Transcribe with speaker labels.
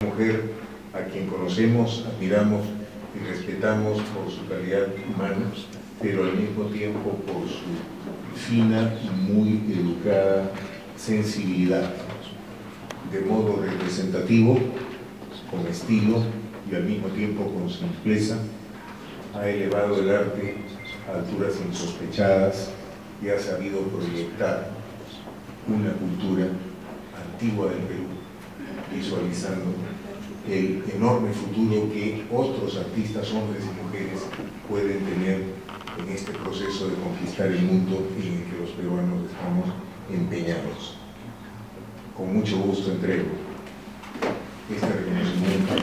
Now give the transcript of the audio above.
Speaker 1: Mujer a quien conocemos, admiramos y respetamos por su calidad humana, pero al mismo tiempo por su fina y muy educada sensibilidad, de modo representativo, con estilo y al mismo tiempo con simpleza, ha elevado el arte a alturas insospechadas y ha sabido proyectar una cultura antigua del Perú, visualizando el enorme futuro que otros artistas, hombres y mujeres, pueden tener en este proceso de conquistar el mundo en el que los peruanos estamos empeñados. Con mucho gusto entrego este reconocimiento